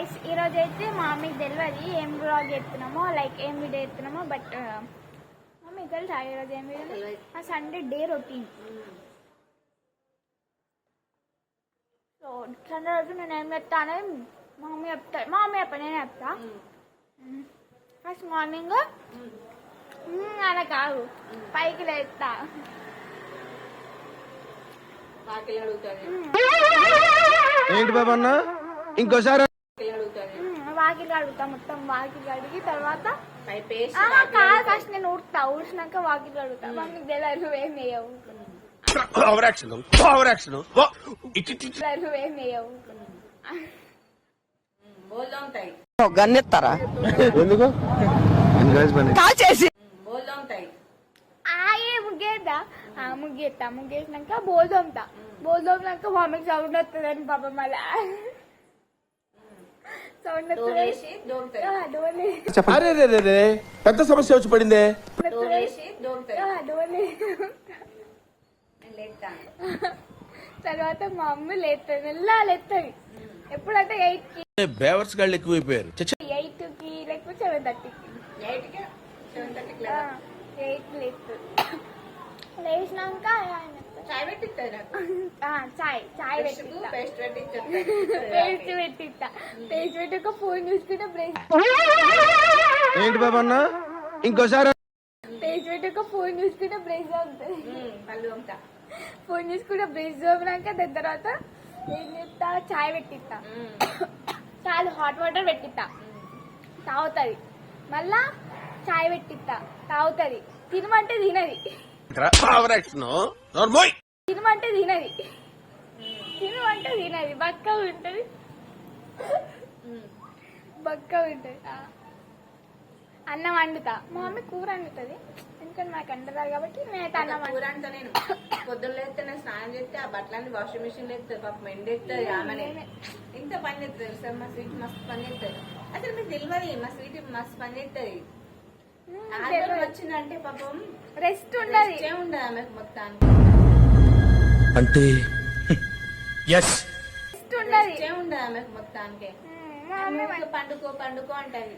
Guys ఈరోజు అయితే మా మమ్మీకి తెలియదు ఏం వ్లాగ్ చేస్తున్నామో లైక్ ఏం వీడియో చేస్తున్నామో బట్ మమ్మీకి తెలుసా ఈరోజు ఏం వీడియో ఆ Sunday day routine. So Sunday రోజు నేను ఏం చెప్తా అనేది మా మమ్మీ చెప్తా, మా మమ్మీ చెప్ప నేను చెప్తా. ఫస్ట్ మార్నింగ్ అలా కాదు పైకి లేస్తా, ఏంటి బాబా అన్న ఇంకోసారి వాకిలు కడుగుతా, మొత్తం వాకిలు కడిగి తర్వాత కాదు ఫస్ట్ నేను ఊడ్చినాక వాకిలు కడుగుతా. మమ్మీకి తెలియదు నువ్వేం వేయవు, నువ్వేం వేయవు. గన్నెత్తారా ఎందుకు కాల్చేసి ఆయే ముగ్గేద్దా, ముగ్గేస్తా, ముగ్గేసినాక బోల్దోమ్తా, బోల్దోమినాక మమ్మీకి సౌండ్ వస్తుందని పాపం మళ్ళా సౌండ్ అరే రే పెద్ద సమస్య వచ్చి పడిందే. తర్వాత మా అమ్మ లేస్తుంది, మెల్లా లేస్తుంది. ఎప్పుడంటే 8కి, బేవర్స్ గాళ్ళు ఎక్కువైపోయారు. 8కి లేకపోతే 7:30కి, 8 లేస్తుంది. లేచినాక చాయ్ పేస్ట్ పెట్టిస్తా, పేస్ట్ పెట్టాక ఫోన్ చూసుకుంటే బ్రష్, ఏంటి బాబా అన్న ఇంకోసారి పేస్ట్ పెట్టాక ఫోన్ చూసుకుంటే బ్రష్ అవుతుంది. ఫోన్ చూసుకుంటే బ్రష్ అవునాక దాని తర్వాత ఏం చేస్తా, చాయ్ పెట్టిస్తా, చాలు హాట్ వాటర్ పెట్టిస్తా, తాగుతుంది. మళ్ళా చాయ్ పెట్టిస్తా, తాగుతుంది. తినమంటే తినది, తినమంటే తినది, తినమంటే తినది, బక్క ఉంటుంది, బక్క ఉంటుంది. అన్నం వండుతా, మా మమ్మీ కూర వండుతుంది, ఎందుకంటే నాకు అంటారు కాబట్టి నేనైతే అన్నం వండుతా. నేను పొద్దున్న లేస్తే నేను స్నానం చేస్తే ఆ బట్టలన్నీ వాషింగ్ మిషన్ లేస్తుంది, పాపం ఎండెత్తుంది. ఆమె ఇంత పని చేస్తుంది సార్, మా స్వీట్ మస్తు పని చేస్తుంది. అసలు మీకు తెలియదు మా స్వీట్ మస్తు పని చేస్తుంది. వచ్చిందంటే పాపం రెస్ట్ ఉండదు, ఉండదు ఆమెకు మొత్తానికి. అంటే రెస్ట్ ఉండదు, ఉండదు ఆమెకు మొత్తానికి. పండుకో పండుకో అంటది.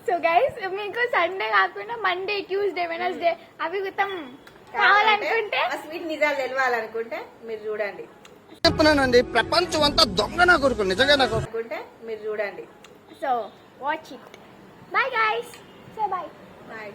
సో గైస్ మీకు సండే కాకుండా మండే, ట్యూస్డే, వెనస్డే అవి గుతం కావాలనుకుంటే, స్వీట్ నిజాలు తెలవాలనుకుంటే మీరు చూడండి. చెప్తున్నానండి, ప్రపంచం అంతా దొంగ నా కొడుకు, నిజంగా నా కొడుకు. మీరు చూడండి. So watch it. Bye guys, say bye. Bye.